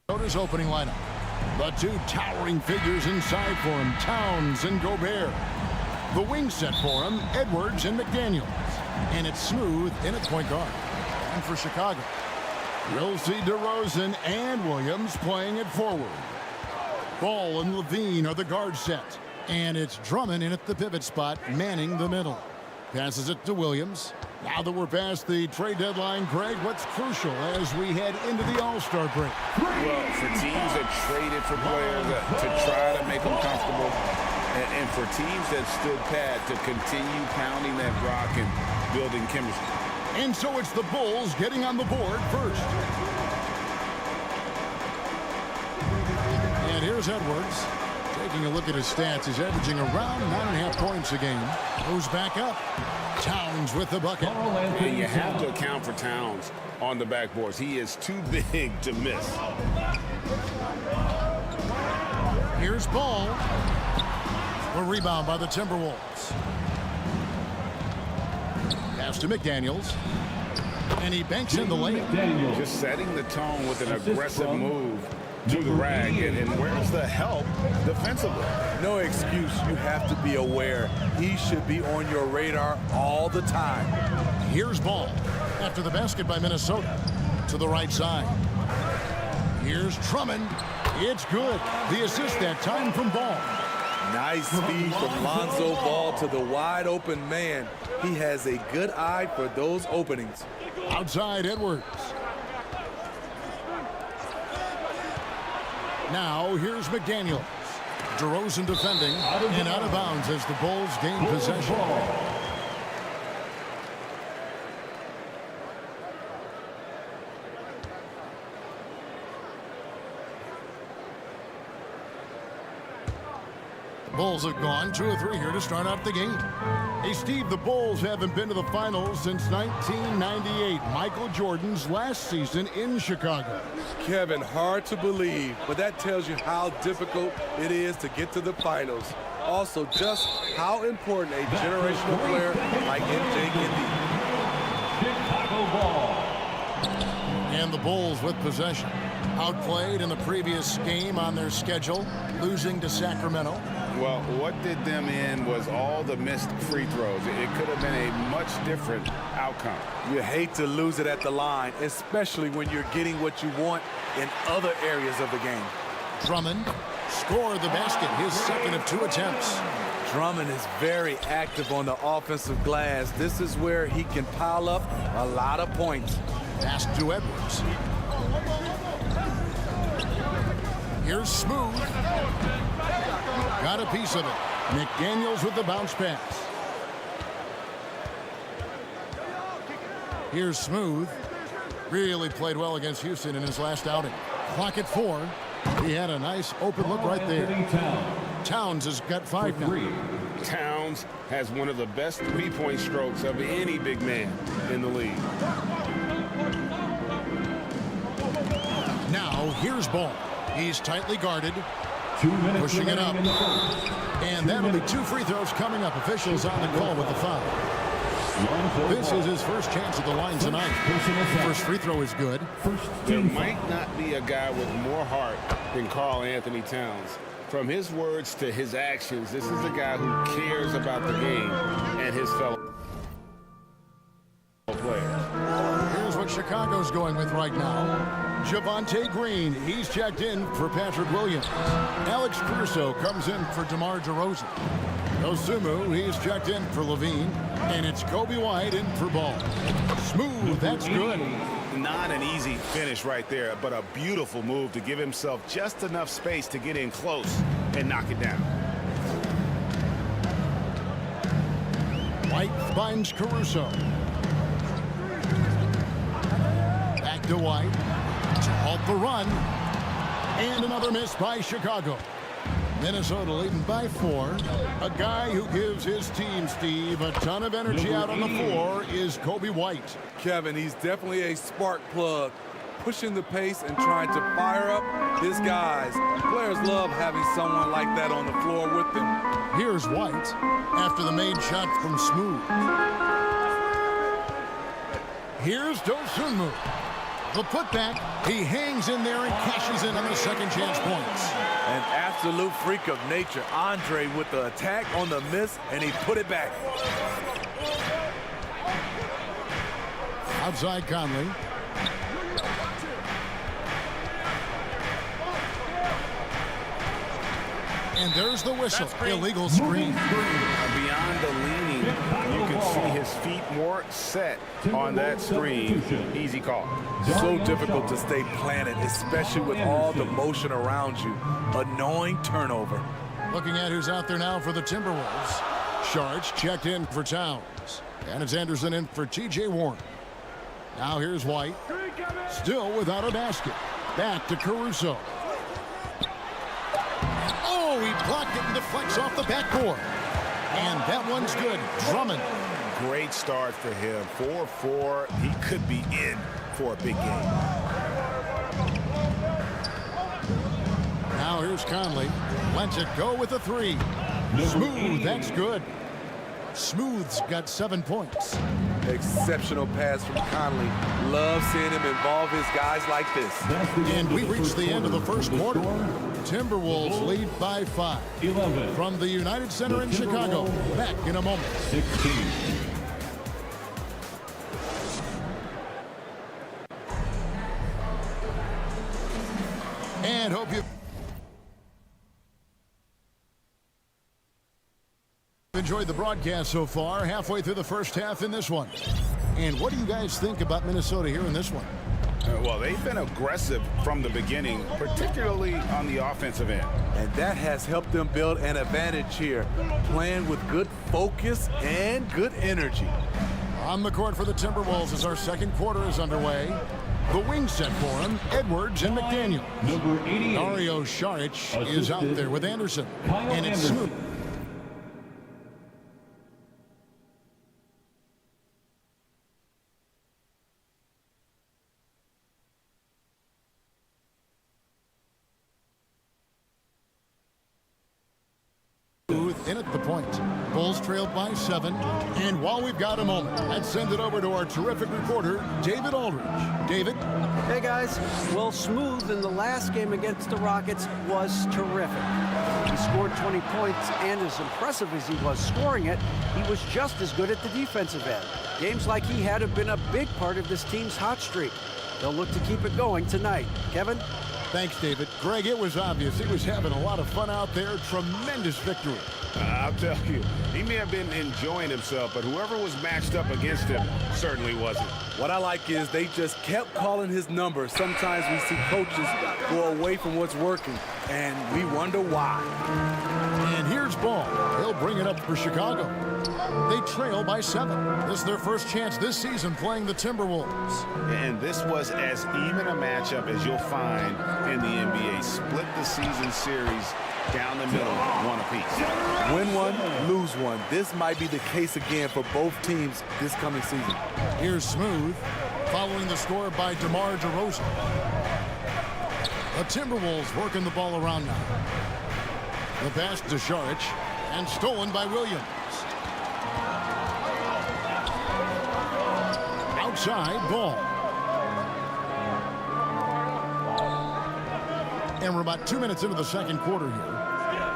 Minnesota's opening lineup. The two towering figures inside for him, Towns and Gobert. The wing set for him, Edwards and McDaniels. And it's Smooth in at point guard. And for Chicago, you'll see DeRozan and Williams playing at forward. Ball and Levine are the guard set. And it's Drummond in at the pivot spot, manning the middle. Passes it to Williams. Now that we're past the trade deadline, Greg, what's crucial as we head into the All-Star break? Well, for teams that traded for players to try to make them comfortable, and for teams that stood pat to continue pounding that rock and building chemistry. And so it's the Bulls getting on the board first. And here's Edwards. Taking a look at his stats, he's averaging around 9.5 points a game. Moves back up. Towns with the bucket. And you have to account for Towns on the backboards. He is too big to miss. Here's Ball. A rebound by the Timberwolves. Pass to McDaniels. And he banks in the layup. Just setting the tone with an aggressive move to the rag. And where's the help defensively? No excuse. You have to be aware. He should be on your radar all the time. Here's Ball after the basket by Minnesota to the right side. Here's Drummond. It's good. The assist that time from Ball. Nice speed from Lonzo Ball to the wide open man. He has a good eye for those openings. Outside Edwards. Now here's McDaniels. DeRozan defending and out of bounds as the Bulls gain possession. The Bulls have gone 2 of 3 here to start out the game. Hey, Steve, the Bulls haven't been to the finals since 1998, Michael Jordan's last season in Chicago. Kevin, hard to believe, but that tells you how difficult it is to get to the finals. Also, just how important a generational player like MJ can be. Chicago ball. And the Bulls with possession. Outplayed in the previous game on their schedule, losing to Sacramento. Well, what did them in was all the missed free throws. It could have been a much different outcome. You hate to lose it at the line, especially when you're getting what you want in other areas of the game. Drummond scored the basket, his second of 2 attempts. Drummond is very active on the offensive glass. This is where he can pile up a lot of points. Pass to Edwards. Here's Smooth. Got a piece of it. McDaniels with the bounce pass. Here's Smooth. Really played well against Houston in his last outing. Clock at 4. He had a nice open look right there. Towns has got 5 now. Towns has one of the best three-point strokes of any big man in the league. Now here's Ball. He's tightly guarded. 2 minutes pushing it up. remaining in the And that'll be 2 free throws coming up. Officials on the call with the foul. This is his first chance at the line tonight. First free throw is good. There might not be a guy with more heart than Karl Anthony Towns. From his words to his actions, this is a guy who cares about the game and his fellow players. Here's what Chicago's going with right now. Javonte Green, he's checked in for Patrick Williams. Alex Caruso comes in for DeMar DeRozan. Osumu, he's checked in for Levine. And it's Kobe White in for Ball. Smooth, that's good. Not an easy finish right there, but a beautiful move to give himself just enough space to get in close and knock it down. White finds Caruso. Back to White. To halt the run. And another miss by Chicago. Minnesota leading by 4. A guy who gives his team, Steve, a ton of energy out on the floor is Kobe White. Kevin, he's definitely a spark plug, pushing the pace and trying to fire up his guys. Players love having someone like that on the floor with them. Here's White after the made shot from Smooth. Here's Dosunmu. The putback, he hangs in there and cashes in on the second chance points. An absolute freak of nature. Andre with the attack on the miss, and he put it back. Outside Conley. And there's the whistle. Illegal screen. Beyond the leaning, you can see his feet more set on that screen. Easy call. So difficult to stay planted, especially with all the motion around you. Annoying turnover. Looking at who's out there now for the Timberwolves. Sharch checked in for Towns. And it's Anderson in for T.J. Warren. Now here's White. Still without a basket. Back to Caruso. Oh, he blocked it and deflects off the backboard. And that one's good. Drummond. Great start for him. 4-4. He could be in for a big game. Now here's Conley. Lets it go with a three. Smooth. That's good. Smooth's got 7 points. Exceptional pass from Conley. Love seeing him involve his guys like this. And we reached the end of the first quarter. Timberwolves lead by 5. 11. From the United Center in Chicago. Back in a moment. 16. And hope you enjoyed the broadcast so far. Halfway through the first half in this one. And what do you guys think about Minnesota here in this one? Well, they've been aggressive from the beginning, particularly on the offensive end. And that has helped them build an advantage here, playing with good focus and good energy. On the court for the Timberwolves as our second quarter is underway. The wing set for him, Edwards and McDaniel. Number 88. Dario Saric is out there with Anderson. Kyle And it's Anderson. smooth. In at the point. Bulls trailed by 7. And while we've got a moment, let's send it over to our terrific reporter, David Aldridge. David? Hey guys, well, Smooth in the last game against the Rockets was terrific. He scored 20 points, and as impressive as he was scoring it, he was just as good at the defensive end. Games like he had have been a big part of this team's hot streak. They'll look to keep it going tonight. Kevin? Thanks, David. Greg, it was obvious. He was having a lot of fun out there. Tremendous victory. I'll tell you, he may have been enjoying himself, but whoever was matched up against him certainly wasn't. What I like is they just kept calling his number. Sometimes we see coaches go away from what's working, and we wonder why. And here's Ball. He'll bring it up for Chicago. They trail by 7. This is their first chance this season playing the Timberwolves. And this was as even a matchup as you'll find in the NBA. Split the season series down the middle, one apiece. Win one, lose one. This might be the case again for both teams this coming season. Here's Smooth, following the score by DeMar DeRozan. The Timberwolves working the ball around now. The pass to Saric, and stolen by Williams. Outside Ball. And we're about 2 minutes into the second quarter here.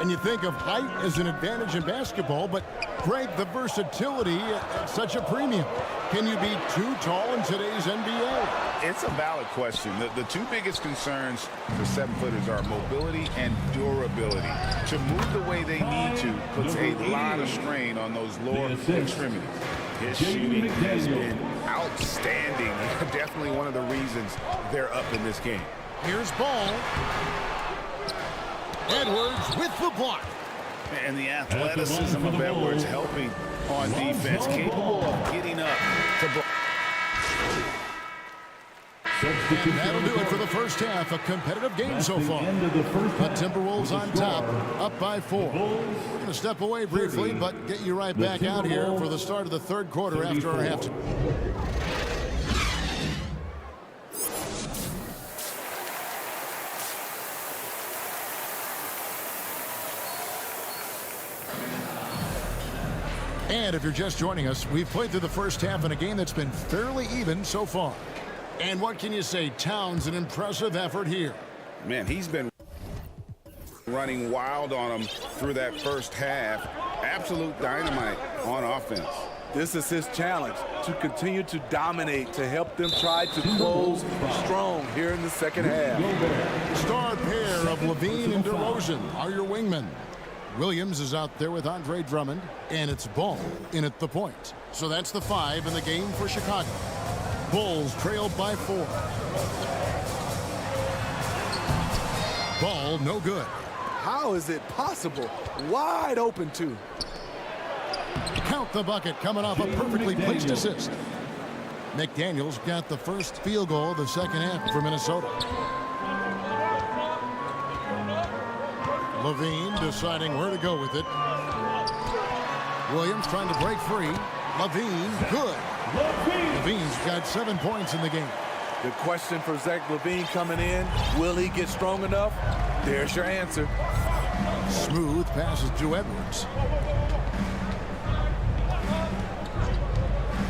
And you think of height as an advantage in basketball, but Greg, the versatility at such a premium. Can you be too tall in today's NBA? It's a valid question. The two biggest concerns for 7-footers are mobility and durability. To move the way they need to puts a lot of strain on those lower extremities. His shooting has been outstanding. Definitely one of the reasons they're up in this game. Here's Ball. Edwards with the block. And the athleticism of Edwards helping on defense, capable of getting up to block. And that'll do it for the first half. A competitive game so far. The Timberwolves on top, up by 4. We're going to step away briefly, but get you right back out here for the start of the third quarter after our halftime. And if you're just joining us, we've played through the first half in a game that's been fairly even so far. And what can you say? Towns, an impressive effort here. Man, he's been running wild on him through that first half. Absolute dynamite on offense. This is his challenge, to continue to dominate, to help them try to close strong here in the second half. Star pair of Levine and DeRozan are your wingmen. Williams is out there with Andre Drummond, and it's Ball in at the point. So that's the 5 in the game for Chicago. Bulls trailed by 4. Ball no good. How is it possible? Wide open, too. Count the bucket coming off a perfectly placed assist. McDaniels got the first field goal of the second half for Minnesota. Levine deciding where to go with it. Williams trying to break free. Levine, good. Levine's got 7 points in the game. The question for Zach Levine coming in, will he get strong enough? There's your answer. Smooth passes to Edwards.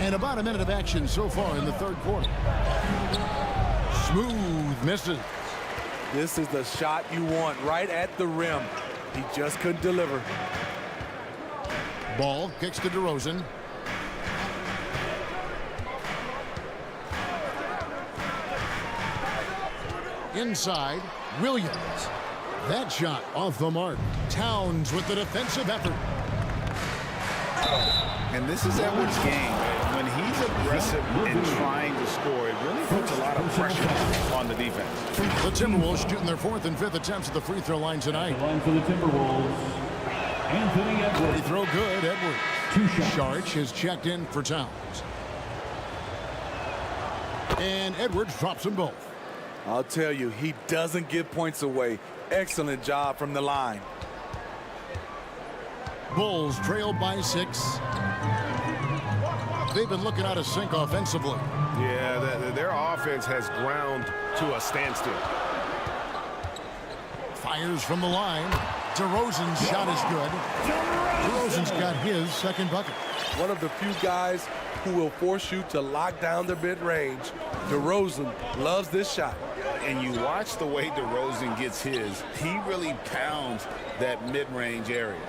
And about a minute of action so far in the third quarter. Smooth misses. This is the shot you want, right at the rim. He just couldn't deliver. Ball kicks to DeRozan. Inside, Williams. That shot off the mark. Towns with the defensive effort. And this is Edwards' game. When he's aggressive and trying to score, it really puts a lot of pressure on the defense. The Timberwolves shooting their 4th and 5th attempts at the free throw line tonight. Line for the Timberwolves, Anthony Edwards. Free throw good, Edwards. 2 shots. Sharch is checked in for Towns. And Edwards drops them both. I'll tell you, he doesn't give points away. Excellent job from the line. Bulls trailed by 6. They've been looking out of sync offensively. Yeah, their offense has ground to a standstill. Fires from the line. DeRozan's shot is good. DeRozan's got his second bucket. One of the few guys who will force you to lock down the mid-range. DeRozan loves this shot. And you watch the way DeRozan gets his. He really pounds that mid-range area.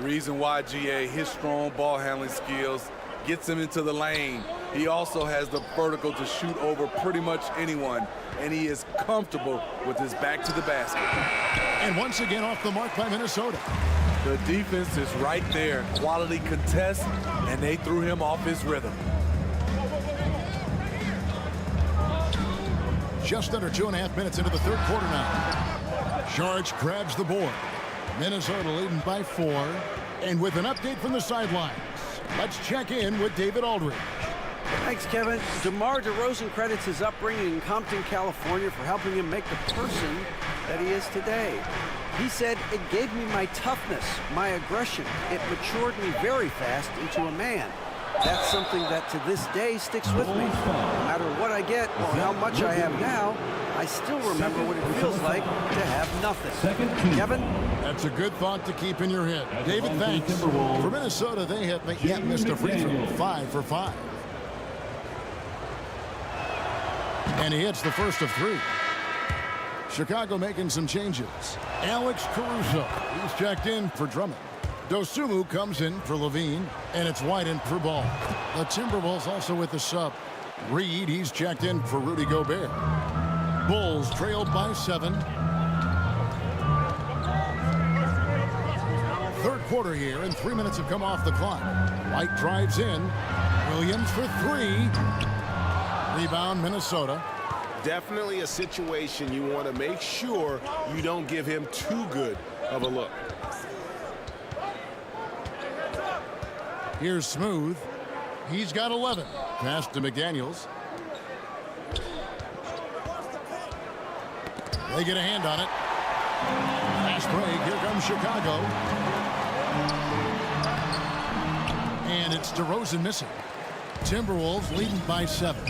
Reason why, GA, his strong ball handling skills gets him into the lane. He also has the vertical to shoot over pretty much anyone, and he is comfortable with his back to the basket. And once again off the mark by Minnesota. The defense is right there. Quality contest, and they threw him off his rhythm. Just under 2.5 minutes into the third quarter now. Sharch grabs the board. Minnesota leading by 4. And with an update from the sidelines, let's check in with David Aldridge. Thanks, Kevin. DeMar DeRozan credits his upbringing in Compton, California for helping him make the person that he is today. He said, "It gave me my toughness, my aggression. It matured me very fast into a man." That's something that to this day sticks with me. No matter what I get or how much I have now, I still remember what it feels like to have nothing. Kevin? That's a good thought to keep in your head. David, thanks. For Minnesota, they have yet missed a free throw. 5 for 5. And he hits the first of 3. Chicago making some changes. Alex Caruso, he's checked in for Drummond. Dosunmu comes in for Levine, and it's White for Ball. The Timberwolves also with the sub. Reed, he's checked in for Rudy Gobert. Bulls trailed by 7. Third quarter here, and 3 minutes have come off the clock. White drives in. Williams for 3. Rebound, Minnesota. Definitely a situation you want to make sure you don't give him too good of a look. Here's Smooth. He's got 11. Pass to McDaniels. They get a hand on it. Fast break. Here comes Chicago. And it's DeRozan missing. Timberwolves leading by 7.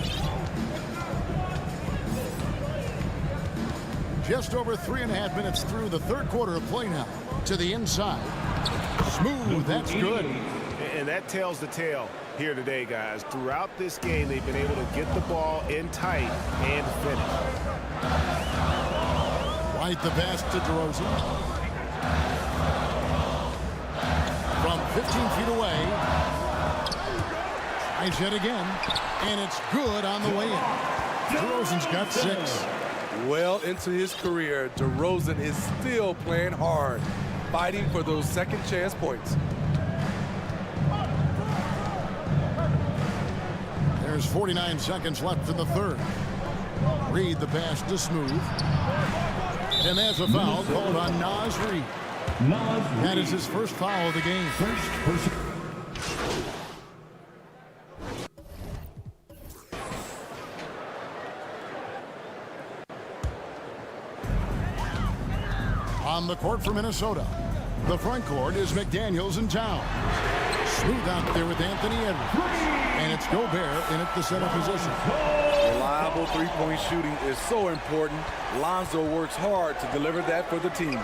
Just over 3.5 minutes through the third quarter of play now. To the inside. Smooth. That's good. And that tells the tale. here today, guys. Throughout this game, they've been able to get the ball in tight and finish. Right, the pass to DeRozan. From 15 feet away. Tries yet again. And it's good on the way in. DeRozan's got 6. Well into his career, DeRozan is still playing hard, fighting for those second chance points. There's 49 seconds left in the third. Reed the pass to Smooth. And there's a foul called on Naz Reid. That is his first foul of the game. On the court for Minnesota, the front court is McDaniels and Towns. Smooth out there with Anthony Edwards. And it's Gobert in at the center position. Reliable three-point shooting is so important. Lonzo works hard to deliver that for the team.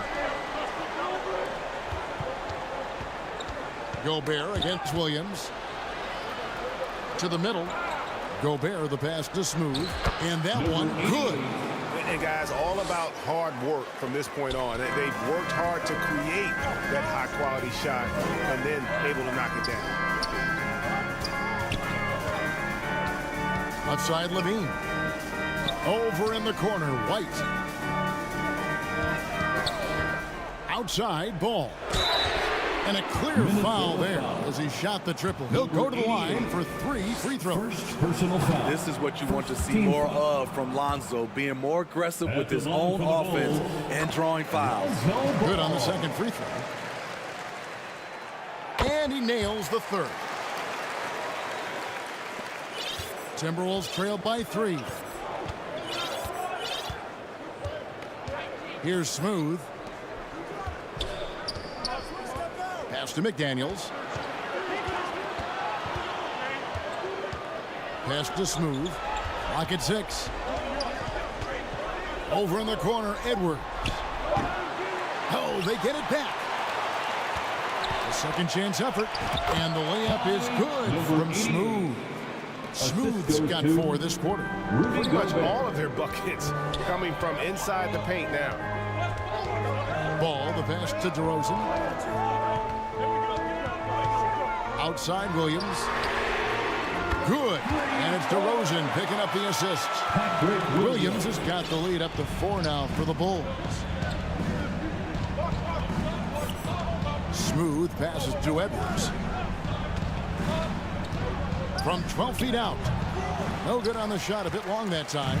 Gobert against Williams. To the middle. Gobert the pass to Smooth. And that one good. And guys, all about hard work from this point on. They've worked hard to create that high-quality shot and then able to knock it down. Outside Levine. Over in the corner, White. Outside, Ball. And a clear foul there as he shot the triple. He'll go to the line for 3 free throws. Personal foul. This is what you want to see more of from Lonzo, being more aggressive with his own offense and drawing fouls. Good on the second free throw. And he nails the third. Timberwolves trail by 3. Here's Smooth. Pass to McDaniels. Pass to Smooth. Lock at 6. Over in the corner, Edwards. Oh, they get it back. A second chance effort. And the layup is good from Smooth. Smooth's got 4 this quarter. Pretty much all of their buckets coming from inside the paint now. Ball, the pass to DeRozan. Outside Williams. Good. And it's DeRozan picking up the assist. Williams has got the lead up to 4 now for the Bulls. Smooth passes to Edwards. From 12 feet out. No good on the shot. A bit long that time.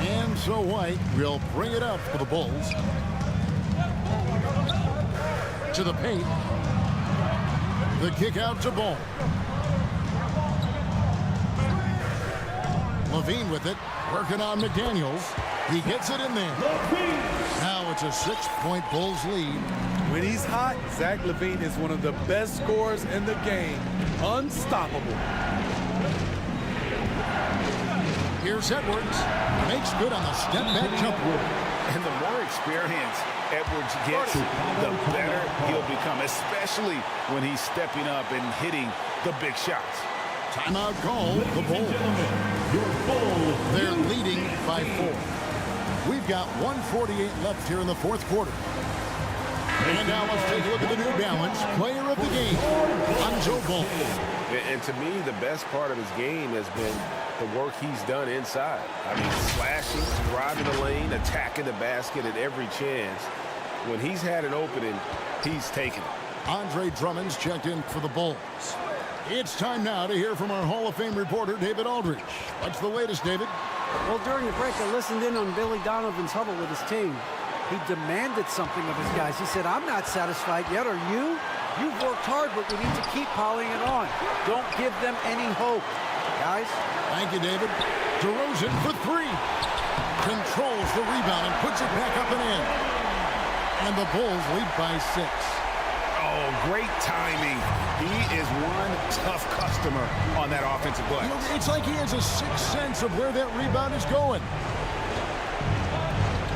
And so White will bring it up for the Bulls. To the paint. The kick out to Ball. Levine with it. Working on McDaniels. He gets it in there. Now it's a 6-point Bulls lead. When he's hot, Zach LaVine is one of the best scorers in the game. Unstoppable. Here's Edwards. Makes good on the step-back jumper. And the more experience Edwards gets, the better he'll become, especially when he's stepping up and hitting the big shots. Timeout call, the Bulls. They're leading by 4. We've got 1:48 left here in the fourth quarter. And now let's take a look at the New Balance player of the game, Lonzo Ball. And to me, the best part of his game has been the work he's done inside. I mean, slashing, driving the lane, attacking the basket at every chance. When he's had an opening, he's taken it. Andre Drummond's checked in for the Bulls. It's time now to hear from our Hall of Fame reporter, David Aldridge. What's the latest, David? Well, during the break, I listened in on Billy Donovan's huddle with his team. He demanded something of his guys. He said, I'm not satisfied yet, are you? You've worked hard, but we need to keep piling it on. Don't give them any hope. Guys? Thank you, David. DeRozan for 3. Controls the rebound and puts it back up and in. And the Bulls lead by 6. Oh, great timing. He is one tough customer on that offensive glass. You know, it's like he has a sixth sense of where that rebound is going.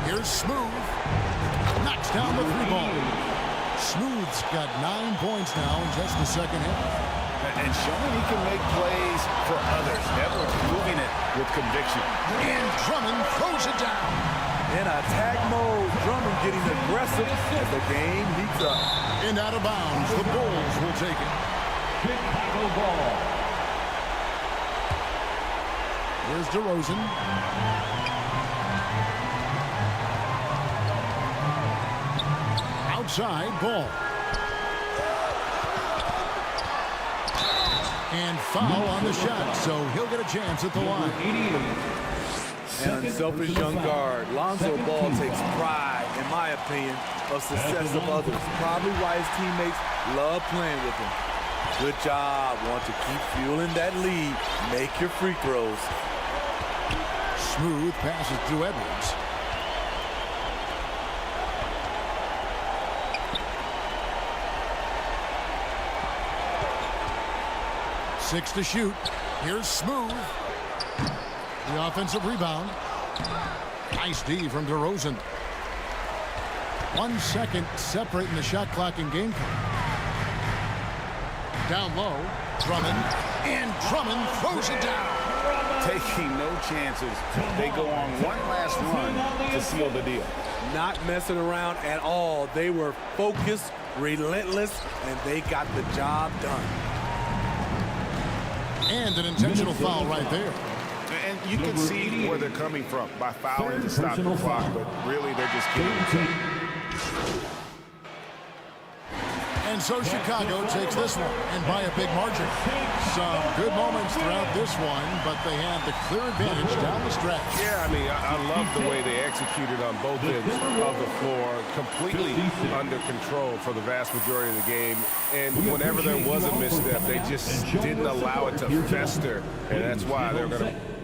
Here's Smooth. Knocks down the 3 ball. Smooth's got 9 points now in just the second half. And showing he can make plays for others. Edwards moving it with conviction. And Drummond throws it down. In attack mode, Drummond getting aggressive as the game heats up. And out of bounds, the Bulls will take it. Chicago ball. Here's DeRozan. Outside ball. And foul on the shot, so he'll get a chance at the line. An unselfish young guard. Lonzo Ball takes pride, in my opinion, of success of others. Probably why his teammates love playing with him. Good job. Want to keep fueling that lead. Make your free throws. Smooth passes through Edwards. Six to shoot. Here's Smooth. The offensive rebound. Nice D from DeRozan. 1 second separating the shot clock and game clock. Down low. Drummond. And Drummond throws it down. Taking no chances. They go on one last run to seal the deal. Not messing around at all. They were focused, relentless, and they got the job done. And an intentional foul right there. And you can see where they're coming from by fouling to stop the clock, but really they're just kidding. And so Chicago takes this one, and by a big margin. Some good moments throughout this one, but they have the clear advantage down the stretch. Yeah, I mean, I love the way they executed on both ends of the floor, completely under control for the vast majority of the game. And whenever there was a misstep, they just didn't allow it to fester, and that's why they're going to